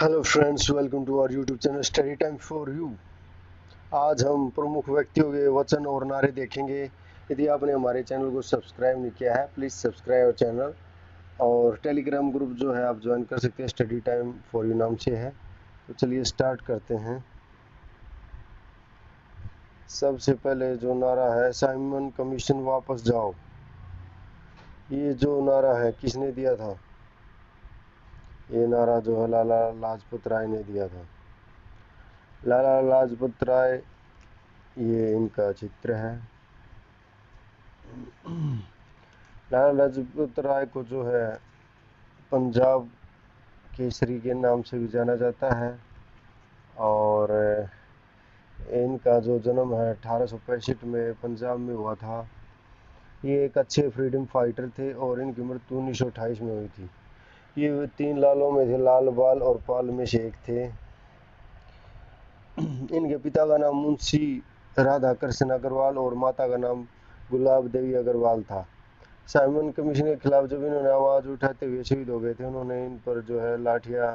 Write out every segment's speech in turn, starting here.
Hello friends, welcome to our YouTube channel study time for you. आज हम प्रमुख व्यक्तियों के वचन और नारे देखेंगे। यदि आपने हमारे चैनल को सब्सक्राइब नहीं किया है, प्लीज़ सब्सक्राइब आवर चैनल। और टेलीग्राम ग्रुप जो है आप ज्वाइन कर सकते हैं, स्टडी टाइम फॉर यू नाम से है। तो चलिए स्टार्ट करते हैं। सबसे पहले जो नारा है, साइमन कमीशन वापस जाओ। ये जो नारा है किसने दिया था? ये नारा जो है लाला लाजपत राय ने दिया था। लाला लाजपत राय, ये इनका चित्र है। लाला लाजपत राय को जो है पंजाब केसरी के नाम से भी जाना जाता है। और इनका जो जन्म है 1865 में पंजाब में हुआ था। ये एक अच्छे फ्रीडम फाइटर थे और इनकी मृत्यु 1928 में हुई थी। ये 3 लालों में थे, लाल, बाल और पाल में से एक थे। इनके पिता का नाम मुंशी राधा कृष्ण अग्रवाल और माता का नाम गुलाब देवी अग्रवाल था। साइमन कमीशन के खिलाफ जब इन्होंने आवाज़ उठाते हुए शहीद हो गए थे, उन्होंने इन पर जो है लाठियाँ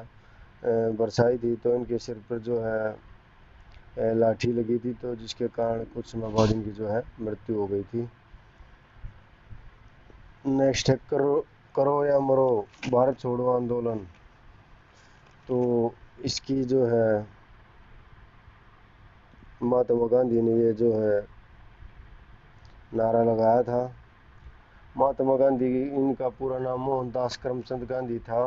बरसाई थी। तो इनके सिर पर जो है लाठी लगी थी, तो जिसके कारण कुछ समय बाद इनकी जो है मृत्यु हो गई थी। नेक्स्ट है करो या मरो, भारत छोड़ो आंदोलन। तो इसकी जो है महात्मा गांधी ने ये जो है नारा लगाया था। महात्मा गांधी, इनका पूरा नाम मोहनदास करमचंद गांधी था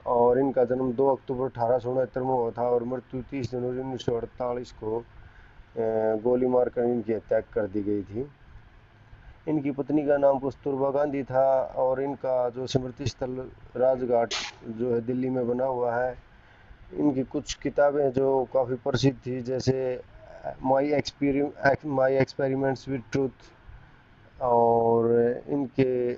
और इनका जन्म 2 अक्टूबर 1869 में हुआ था और मृत्यु 30 जनवरी 1948 को गोली मारकर इनकी हत्या कर दी गई थी। इनकी पत्नी का नाम कस्तूरबा गांधी था और इनका जो स्मृति स्थल राजघाट जो है दिल्ली में बना हुआ है। इनकी कुछ किताबें जो काफ़ी प्रसिद्ध थी, जैसे माई एक्सपेरिमेंट्स विद ट्रूथ, और इनके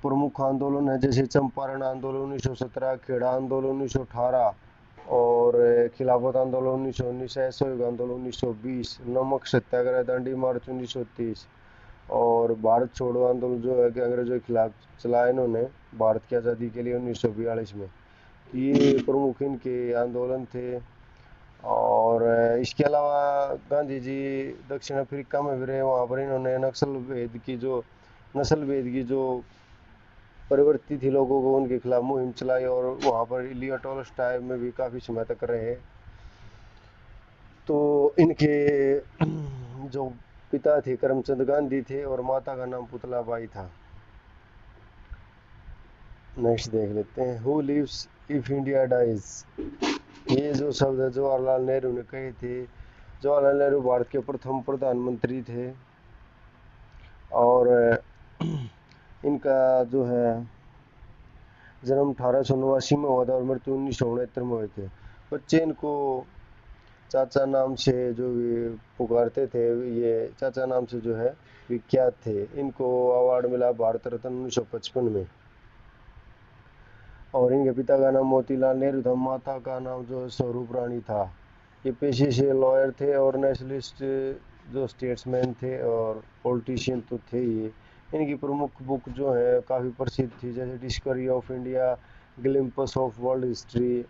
प्रमुख आंदोलन है जैसे चंपारण आंदोलन 1917, खेड़ा आंदोलन 1918 और खिलाफत आंदोलन 1919, असहयोग आंदोलन 1920, नमक सत्याग्रह, दांडी मार्च 1930 और भारत छोड़ो आंदोलन जो है कि अंग्रेजों के खिलाफ चलाया इन्होंने भारत की आज़ादी के लिए 1942 में। ये प्रमुख इनके आंदोलन थे। और इसके अलावा गांधी जी दक्षिण अफ्रीका में भी रहे। वहाँ पर इन्होंने नस्ल भेद की जो प्रवृत्ति थी लोगों को, उनके खिलाफ मुहिम चलाई और वहाँ पर लियो टॉलस्टॉय में भी काफ़ी समय तक रहे। तो इनके जो पिता थे करमचंद गांधी थे और माता का नाम पुतलाबाई था। नेक्स्ट देख लेते हैं, who lives if India dies. ये जो शब्द है जवाहरलाल नेहरू ने कहे थे। जवाहरलाल नेहरू भारत के प्रथम प्रधानमंत्री थे और इनका जो है जन्म 1889 में हुआ था और मृत्यु 1969 में हुए थे। बच्चे इनको चाचा नाम से जो पुकारते थे, ये चाचा नाम से जो है विख्यात थे। इनको अवार्ड मिला भारत रत्न 1955 में और इनके पिता का नाम मोतीलाल नेहरू था, माता का नाम जो स्वरूप रानी था। ये पेशे से लॉयर थे और नेशनलिस्ट जो स्टेट्समैन थे और पॉलिटिशियन तो थे ये। इनकी प्रमुख बुक जो है काफ़ी प्रसिद्ध थी, जैसे Discovery of India, Glimpses of World History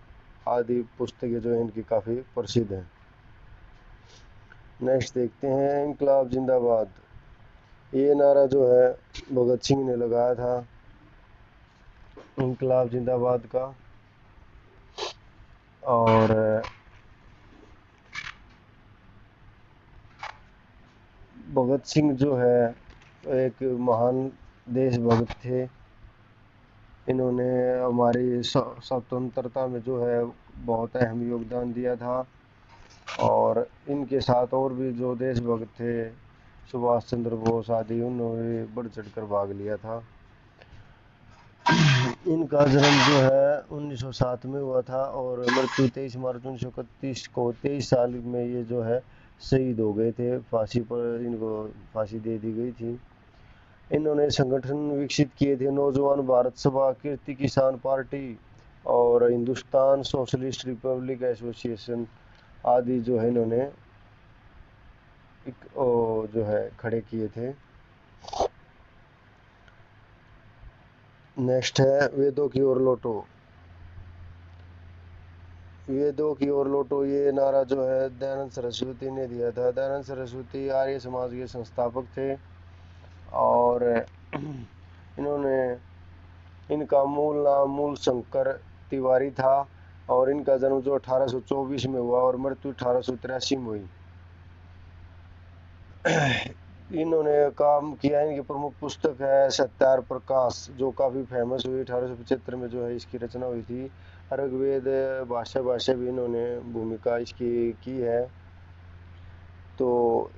आदि पुस्तकें जो है इनकी काफ़ी प्रसिद्ध हैं। नेक्स्ट देखते हैं, इंकलाब जिंदाबाद। ये नारा जो है भगत सिंह ने लगाया था, इंकलाब जिंदाबाद का। और भगत सिंह जो है एक महान देशभक्त थे। इन्होंने हमारी स्वतंत्रता में जो है बहुत अहम योगदान दिया था और इनके साथ और भी जो देशभक्त थे, सुभाष चंद्र बोस आदि, उन्होंने बढ़ चढ़कर भाग लिया था। इनका जन्म जो है 1907 में हुआ था और मृत्यु 23 मार्च 1931 को 23 साल में ये जो है शहीद हो गए थे। फांसी पर इनको फांसी दे दी गई थी। इन्होंने संगठन विकसित किए थे, नौजवान भारत सभा, कीर्ति किसान पार्टी और हिंदुस्तान सोशलिस्ट रिपब्लिक एसोसिएशन आदि जो है इन्होंने जो है खड़े किए थे। नेक्स्ट है, वेदों की ओर लौटो। वेदों की ओर लौटो, ये नारा जो है दयानंद सरस्वती ने दिया था। दयानंद सरस्वती आर्य समाज के संस्थापक थे और इन्होंने इनका मूल नाम मूल शंकर तिवारी था और इनका जन्म जो 1824 में हुआ और मृत्यु 1883 में हुई। इन्होंने काम किया, इनकी प्रमुख पुस्तक है सत्यार प्रकाश, जो काफ़ी फेमस हुई। 1875 में जो है इसकी रचना हुई थी। ऋग्वेद भाषा भी इन्होंने भूमिका इसकी की है। तो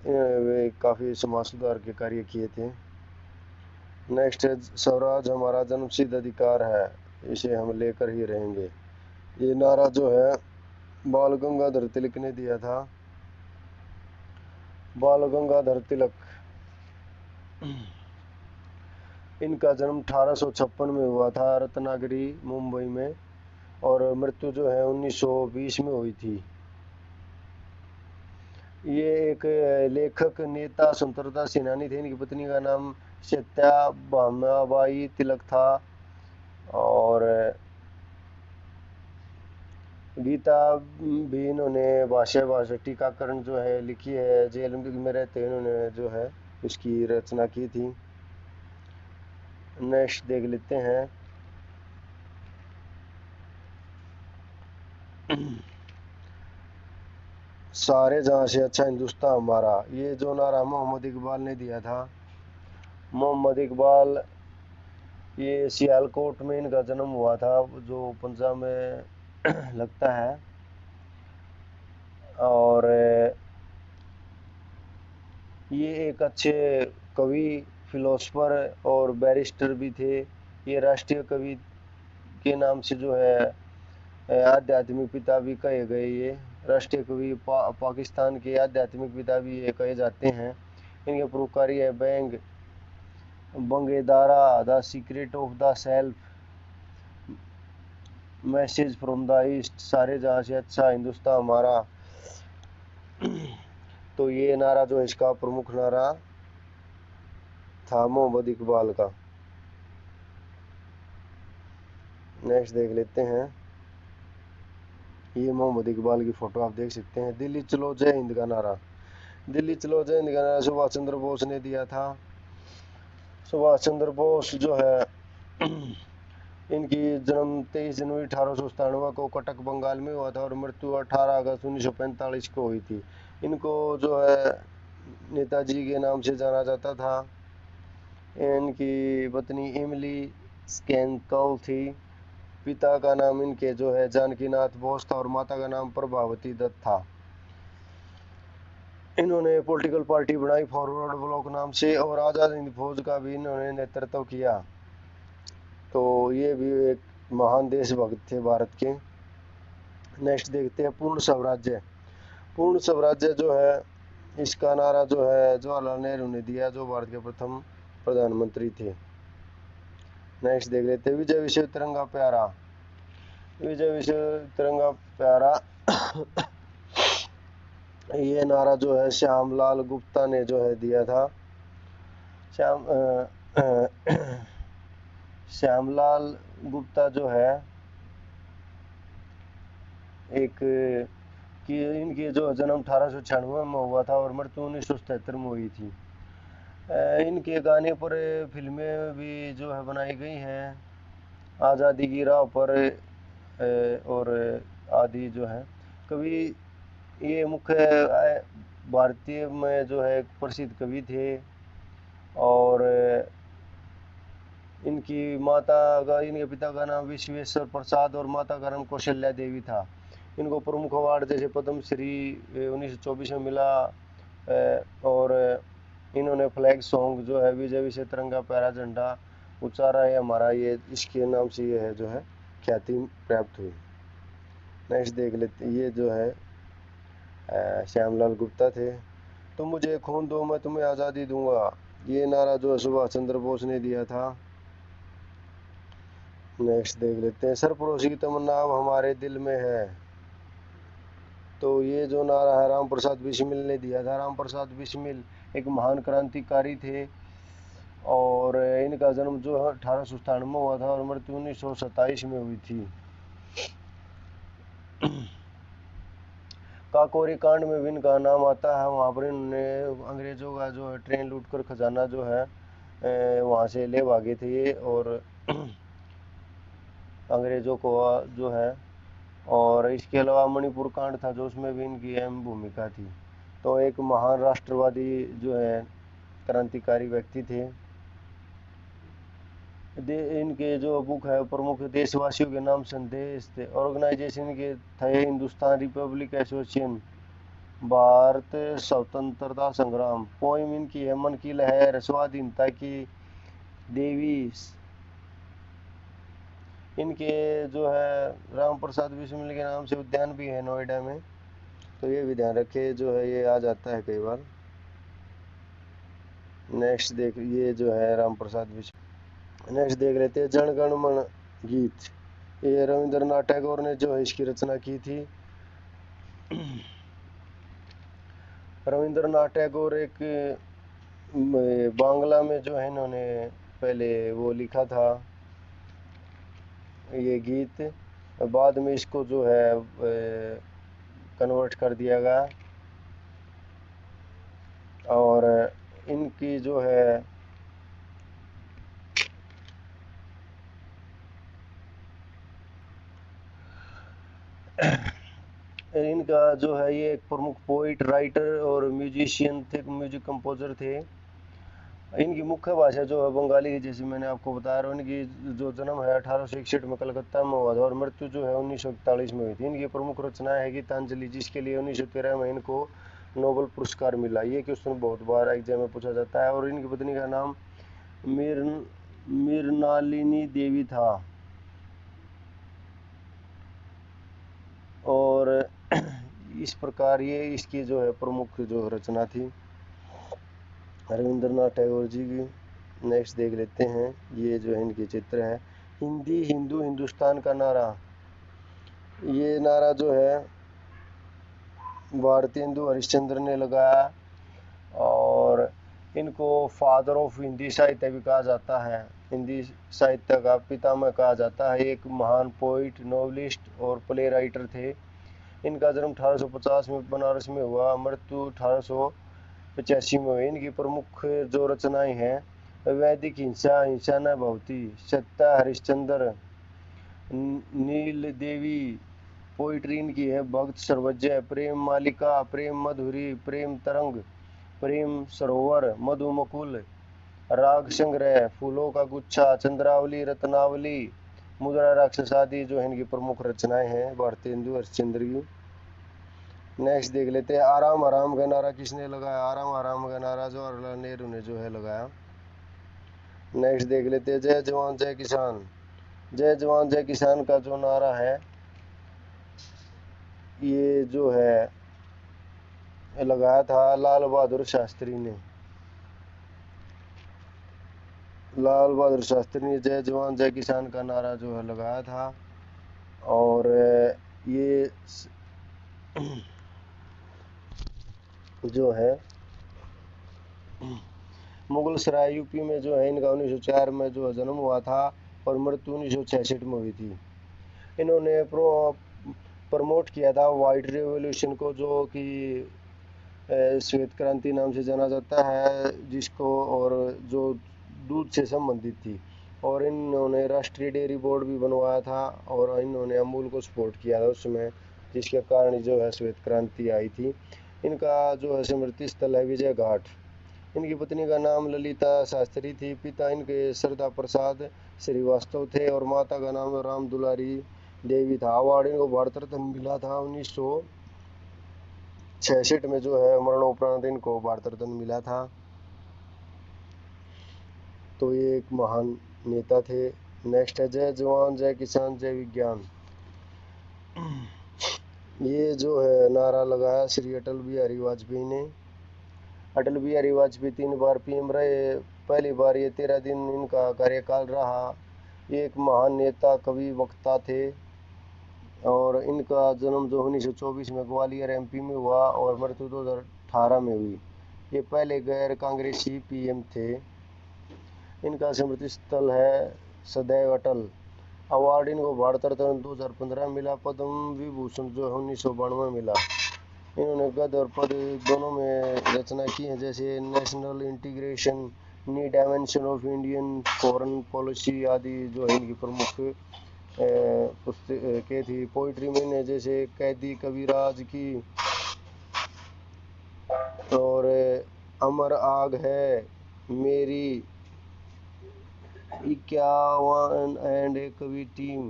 वे काफ़ी समाज सुधार के कार्य किए थे। नेक्स्ट है स्वराज हमारा जन्मसिद्ध अधिकार है, इसे हम लेकर ही रहेंगे। ये नारा जो है बाल गंगाधर तिलक ने दिया था। बाल गंगाधर तिलक, इनका जन्म 1856 में हुआ था रत्नागिरी मुंबई में और मृत्यु जो है 1920 में हुई थी। ये एक लेखक नेता स्वतंत्रता सेनानी थे। इनकी पत्नी का नाम सत्याभामाबाई तिलक था और गीता भी इन्होंने भाषा टीकाकरण जो है लिखी है। जेल में रहते इन्होंने जो है इसकी रचना की थी। नेक्स्ट देख लेते हैं। सारे जहां से अच्छा हिंदुस्तान हमारा, ये जो नारा मोहम्मद इकबाल ने दिया था। मोहम्मद इकबाल, ये सियालकोट में इनका जन्म हुआ था जो पंजाब में लगता है और ये एक अच्छे कवि, फिलोसफर और बैरिस्टर भी थे। ये राष्ट्रीय कवि के नाम से जो है आध्यात्मिक पिता भी कहे गए। ये राष्ट्रीय कवि पाकिस्तान के आध्यात्मिक पिता भी ये कहे जाते हैं। इनके प्रमुख कार्य है बैंग, Bang-e-Dara, The Secret of the Self, Message from the East, सारे जहां से अच्छा हिंदुस्तान हमारा। तो ये नारा जो है इसका प्रमुख नारा था मोहम्मद इकबाल का। नेक्स्ट देख लेते हैं। ये मोहम्मद इकबाल की फोटो आप देख सकते हैं। दिल्ली चलो जय हिंद का नारा, दिल्ली चलो जय हिंद का नारा सुभाष चंद्र बोस ने दिया था। सुभाष चंद्र बोस जो है इनकी जन्म 23 जनवरी 1897 को कटक बंगाल में हुआ था और मृत्यु 18 अगस्त 1945 को हुई थी। इनको जो है नेताजी के नाम से जाना जाता था। इनकी पत्नी इमली स्कैंकल थी। पिता का नाम इनके जो है जानकीनाथ बोस था और माता का नाम प्रभावती दत्त था। इन्होंने पॉलिटिकल पार्टी बनाई फॉरवर्ड ब्लॉक नाम से और आज़ाद हिंद फौज का भी इन्होंने नेतृत्व किया। तो ये भी एक महान देशभक्त थे भारत के। नेक्स्ट देखते हैं पूर्ण स्वराज्य। पूर्ण स्वराज्य जो है इसका नारा जो है जवाहरलाल नेहरू ने दिया, जो भारत के प्रथम प्रधानमंत्री थे। नेक्स्ट देख लेते हैं विजय विश्व तिरंगा प्यारा। विजय विश्व तिरंगा प्यारा ये नारा जो है श्यामलाल गुप्ता ने जो है दिया था। श्यामलाल गुप्ता जो है एक कि इनकी जो जन्म 1896 में हुआ था और मृत्यु 1977 में हुई थी। इनके गाने पर फिल्में भी जो है बनाई गई हैं, आज़ादी की राह पर और आदि जो है। कवि ये मुख्य भारतीय में जो है प्रसिद्ध कवि थे और इनकी इनके पिता का नाम विश्वेश्वर प्रसाद और माता का नाम कौशल्या देवी था। इनको प्रमुख अवार्ड जैसे पद्म श्री 1924 में मिला और इन्होंने फ्लैग सॉन्ग जो है विजय विजय तिरंगा प्यारा झंडा उचारा है हमारा, ये इसके नाम से ये है जो है ख्याति प्राप्त हुई। नेक्स्ट देख लेते, ये जो है श्यामलाल गुप्ता थे। तो मुझे खून दो मैं तुम्हें आज़ादी दूंगा, ये नारा जो है सुभाष चंद्र बोस ने दिया था। नेक्स्ट देख लेते हैं सरफरोशी की तमन्ना अब हमारे दिल में है। तो ये जो नारा है राम प्रसाद बिस्मिल ने दिया था। राम प्रसाद बिस्मिल एक महान क्रांतिकारी थे और इनका जन्म जो है 1897 में हुआ था और मृत्यु 1927 में हुई थी। काकोरी कांड में भी इनका नाम आता है। वहाँ पर इन्होंने अंग्रेज़ों का जो है ट्रेन लूट कर खजाना जो है वहाँ से ले भागे थे ये, और अंग्रेज़ों को जो है, और इसके अलावा मणिपुर कांड था जो उसमें भी इनकी अहम भूमिका थी। तो एक महान राष्ट्रवादी जो है क्रांतिकारी व्यक्ति थे। इनके जो बुक है प्रमुख देशवासियों के नाम संदेश थे। ऑर्गेनाइजेशन के थे हिंदुस्तान रिपब्लिक एसोसिएशन, भारत स्वतंत्रता संग्राम। पोइम इनकी है मन की लहर, स्वाधीनता की देवी। इनके जो है राम प्रसाद बिस्मिल के नाम से उद्यान भी है नोएडा में, तो ये भी ध्यान रखे, जो है ये आ जाता है कई बार। नेक्स्ट देख, ये जो है राम प्रसाद बिस्मिल। नेक्स्ट देख लेते हैं जन गण मन गीत। ये रविंद्रनाथ टैगोर ने जो है इसकी रचना की थी। रविंद्रनाथ टैगोर एक बांग्ला में जो है इन्होंने पहले वो लिखा था ये गीत, बाद में इसको जो है कन्वर्ट कर दिया गया। और इनकी जो है इनका जो है ये एक प्रमुख पोइट, राइटर और म्यूजिशियन थे, म्यूजिक कंपोजर थे। इनकी मुख्य भाषा जो है बंगाली है, जैसे मैंने आपको बताया। और इनकी जो जन्म है 1861 में कलकत्ता में हुआ था, और मृत्यु जो है 1941 में हुई थी। इनकी प्रमुख रचनाएं है गीतांजलि, जिसके लिए 1913 में इनको नोबेल पुरस्कार मिला। ये क्वेश्चन बहुत बार एग्जाम में पूछा जाता है। और इनकी पत्नी का नाम मृणालिनी देवी था। और इस प्रकार ये इसकी जो है प्रमुख जो रचना थी रविंद्रनाथ टैगोर जी की। नेक्स्ट देख लेते हैं, ये जो है इनके चित्र है। हिंदी हिंदू हिंदुस्तान का नारा, ये नारा जो है भारतेंदु हरिश्चंद्र ने लगाया, और इनको फादर ऑफ हिंदी साहित्य भी कहा जाता है, हिंदी साहित्य का पितामह कहा जाता है। एक महान पोइट, नॉवलिस्ट और प्ले राइटर थे। इनका जन्म 1850 में बनारस में हुआ, मृत्यु 1885 में हुई। इनकी प्रमुख जो रचनाएं हैं वैदिक हिंसा, हिंसा न भवती, सत्ता, हरिश्चंद्र, नील देवी। पोइट्री इनकी है भक्त सर्वज्ञ, प्रेम मालिका, प्रेम मधुरी, प्रेम तरंग, प्रेम सरोवर, मधुमकुल, राग संग्रह, फूलों का गुच्छा, चंद्रावली, रत्नावली, मुद्रा राक्षस आदि जो है इनकी प्रमुख रचनाएं हैं भारतेंदु हरिश्चंद्र की। नेक्स्ट देख लेते हैं, आराम आराम का नारा किसने लगाया? आराम आराम का नारा जवाहरलाल नेहरू ने जो है लगाया। नेक्स्ट देख लेते हैं, जय जवान जय किसान। जय जवान जय किसान का जो नारा है ये जो है लगाया था लाल बहादुर शास्त्री ने। लाल बहादुर शास्त्री ने जय जवान जय किसान का नारा जो है लगाया था। और ये जो है मुगल सराय यूपी में जो है इनका 1904 में जो है जन्म हुआ था, और मृत्यु 1966 में हुई थी। इन्होंने प्रमोट किया था वाइट रेवोल्यूशन को, जो कि श्वेत क्रांति नाम से जाना जाता है जिसको, और जो दूध से संबंधित थी। और इन्होंने राष्ट्रीय डेयरी बोर्ड भी बनवाया था, और इन्होंने अमूल को सपोर्ट किया था उसमें, जिसके कारण जो है श्वेत क्रांति आई थी। इनका जो है स्मृति स्थल है विजय घाट। इनकी पत्नी का नाम ललिता शास्त्री थी। पिता इनके सरदा प्रसाद श्रीवास्तव थे, और माता का नाम राम दुलारी देवी था। अवार्ड इनको भारत रत्न मिला था 1966 में, जो है मरणोपरांत इनको भारत रत्न मिला था। तो ये एक महान नेता थे। नेक्स्ट है, जय जवान जय किसान जय विज्ञान। ये जो है नारा लगाया श्री अटल बिहारी वाजपेयी ने। अटल बिहारी वाजपेयी 3 बार पीएम रहे। पहली बार ये 13 दिन इनका कार्यकाल रहा। ये एक महान नेता, कवि, वक्ता थे। और इनका जन्म जो 1924 में ग्वालियर एमपी में हुआ, और मृत्यु 2018 में हुई। ये पहले गैर कांग्रेसी पीएम थे। इनका स्मृति स्थल है सदैव अटल। अवार्ड इनको भारत रत्न 2015 मिला। पद्म विभूषण जो है 1992 में मिला। इन्होंने गद और पद दोनों में रचना की है, जैसे national integration, new dimension of Indian foreign policy आदि जो है इनकी प्रमुख पुस्तकें थी। पोइट्री में जैसे कैदी कविराज की और अमर आग है मेरी, 51 एंड ए कवि टीम,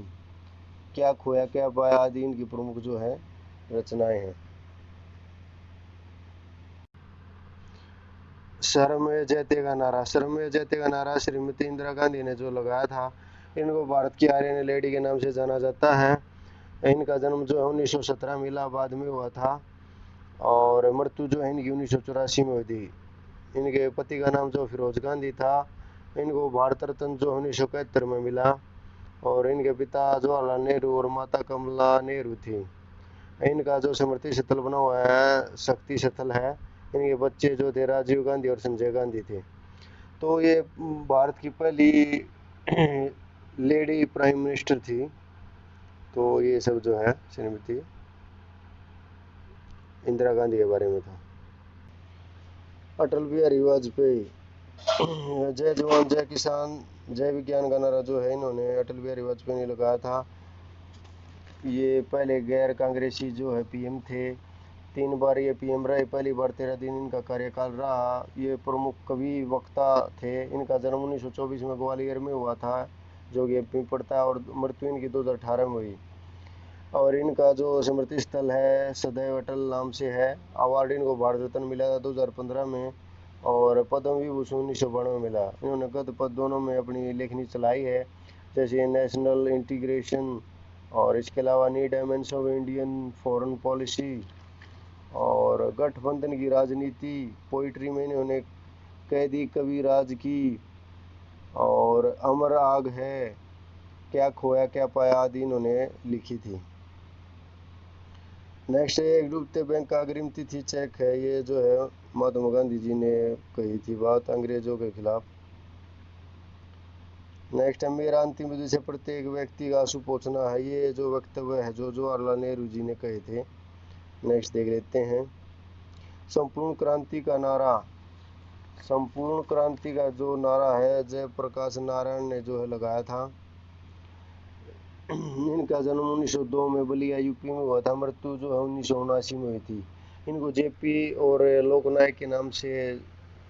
क्या खोया क्या पाया आदि इनकी प्रमुख जो है रचनाएं हैं। शर्म जयते का नारा, शर्म जयते का नारा श्रीमती इंदिरा गांधी ने जो लगाया था। इनको भारत की आर्यन लेडी के नाम से जाना जाता है। इनका जन्म जो है 1917 में इलाहाबाद में हुआ था और मृत्यु जो है इनकी 1984 में हुई थी। इनके पति का नाम जो फिरोज गांधी था। इनको भारत रत्न जो 1971 में मिला और इनके पिता जवाहरलाल नेहरू और माता कमला नेहरू थी। इनका जो स्मृति स्थल बना हुआ है शक्ति स्थल है। इनके बच्चे जो थे राजीव गांधी और संजय गांधी थे। तो ये भारत की पहली लेडी प्राइम मिनिस्टर थी। तो ये सब जो है श्रीमती इंदिरा गांधी के बारे में था। अटल बिहारी वाजपेयी, जय जवान जय किसान जय विज्ञान का नारा जो है इन्होंने अटल बिहारी वाजपेयी ने लगाया था। ये पहले गैर कांग्रेसी जो है पीएम थे। 3 बार ये पीएम रहे। पहली बार 13 दिन इनका कार्यकाल रहा। ये प्रमुख कवि वक्ता थे। इनका जन्म 1924 में ग्वालियर में हुआ था, जो कि अब पड़ता है, और मृत्यु इनकी 2018 में हुई। और इनका जो स्मृति स्थल है सदैव अटल नाम से है। अवार्ड इनको भारत रत्न मिला था 2015 में और पद्म विभूषण 1992 में मिला। इन्होंने गद पद दोनों में अपनी लेखनी चलाई है, जैसे नेशनल इंटीग्रेशन और इसके अलावा new dimension of Indian foreign policy और गठबंधन की राजनीति। पोइट्री में इन्होंने कैदी कविराज की और अमर आग है, क्या खोया क्या पाया आदि इन्होंने लिखी थी। नेक्स्ट है एक डूबते बैंक का अग्रिम तिथि चेक है। ये जो है महात्मा गांधी जी ने कही थी बात अंग्रेजों के खिलाफ। नेक्स्ट है मेरा अंतिम विधि से प्रत्येक व्यक्ति का आंसू पोंछना है। ये जो वक्तव्य है जो जवाहरलाल नेहरू जी ने कहे थे। नेक्स्ट देख लेते हैं संपूर्ण क्रांति का नारा। संपूर्ण क्रांति का जो नारा है जयप्रकाश नारायण ने जो है लगाया था। इनका जन्म 1902 में बलिया यूपी में हुआ था। मृत्यु जो है 1979 में हुई थी। इनको जेपी और लोकनायक के नाम से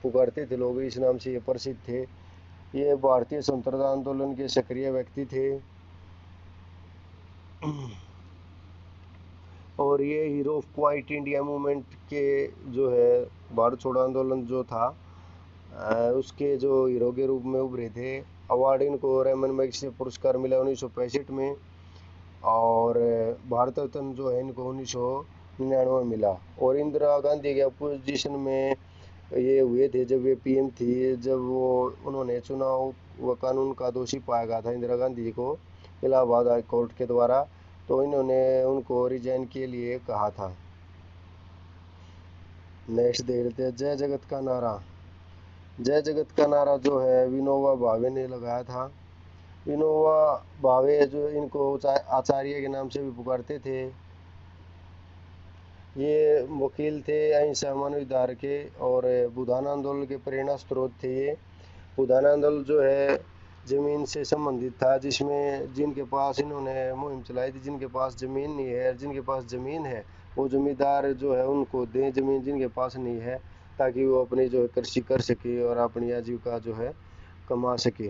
पुकारते थे लोग, इस नाम से ये प्रसिद्ध थे। ये भारतीय स्वतंत्रता आंदोलन के सक्रिय व्यक्ति थे और ये hero of quite India movement के जो है भारत छोड़ो आंदोलन जो था उसके जो हीरो के रूप में उभरे थे। अवार्ड इनको रेमन मैगसेसे पुरस्कार मिला 1965 में और भारत रत्न जो है इनको 1999 में मिला। और इंदिरा गांधी के अपोजिशन में ये हुए थे जब ये पीएम थी, जब वो उन्होंने चुनाव व कानून का दोषी पाया गया था इंदिरा गांधी जी को इलाहाबाद हाई कोर्ट के द्वारा। तो इन्होंने उनको रिजाइन के लिए कहा था। नेक्स्ट देख लेते हैं जय जगत का नारा। जय जगत का नारा जो है विनोबा भावे ने लगाया था। विनोबा भावे जो इनको आचार्य के नाम से भी पुकारते थे। ये वकील थे, अहिंसा मानवाधिकार के और बुधान आंदोलन के प्रेरणा स्रोत थे। ये बुधान आंदोलन जो है ज़मीन से संबंधित था, जिसमें जिनके पास इन्होंने मुहिम चलाई थी, जिनके पास ज़मीन नहीं है, जिनके पास ज़मीन है वो ज़मींदार जो है उनको दें ज़मीन जिनके पास नहीं है, ताकि वो अपनी जो है कृषि कर सके और अपनी आजीविका जो है कमा सके।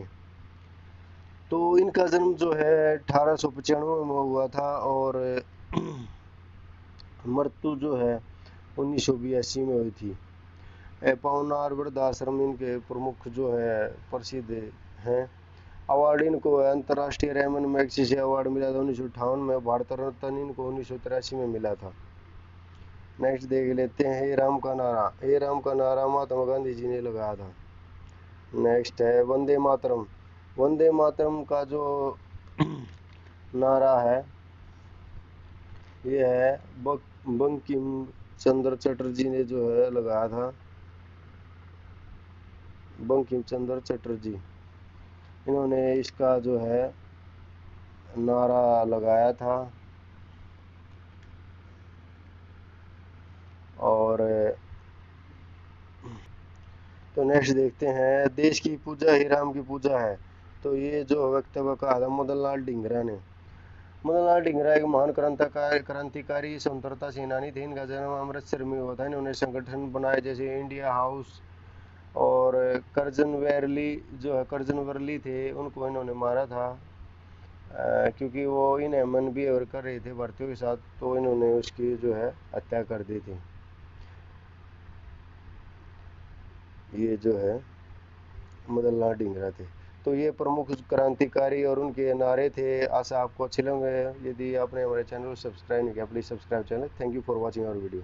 तो इनका जन्म जो है 1895 में हुआ था और मृत्यु जो है 1982 में हुई थी। पवनार वृद्धाश्रम इनके प्रमुख जो है प्रसिद्ध हैं। अवार्ड इनको अंतर्राष्ट्रीय रेमन मैगसेसे अवार्ड मिला था 1958 में। भारत रत्न इनको 1983 में मिला था। नेक्स्ट देख लेते हैं हे राम का नारा। हे राम का नारा महात्मा गांधी जी ने लगाया था। नेक्स्ट है वंदे मातरम। वंदे मातरम का जो नारा है ये है बंकिम चंद्र चटर्जी ने जो है लगाया था। बंकिम चंद्र चटर्जी इन्होंने इसका जो है नारा लगाया था। और तो नेक्स्ट देखते हैं, देश की पूजा ही राम की पूजा है। तो ये जो वक्तव्य कहा था मदन लाल ढींगरा ने। मदन लाल ढींगरा एक महान क्रांतिकारी स्वतंत्रता सेनानी थे। इनका जन्म अमृतसर में हुआ था। इन्होंने संगठन बनाए जैसे इंडिया हाउस, और कर्जन वर्ली थे, उनको इन्होंने मारा था क्योंकि वो इन अमन बिहेवियर कर रहे थे भारतीयों के साथ, तो इन्होंने उसकी जो है हत्या कर दी थी। ये जो है मदन लाल ढींगरा थे। तो ये प्रमुख क्रांतिकारी और उनके नारे थे। आशा आपको अच्छे लगे। यदि आपने हमारे चैनल को सब्सक्राइब नहीं किया, please subscribe channel. Thank you for watching our video.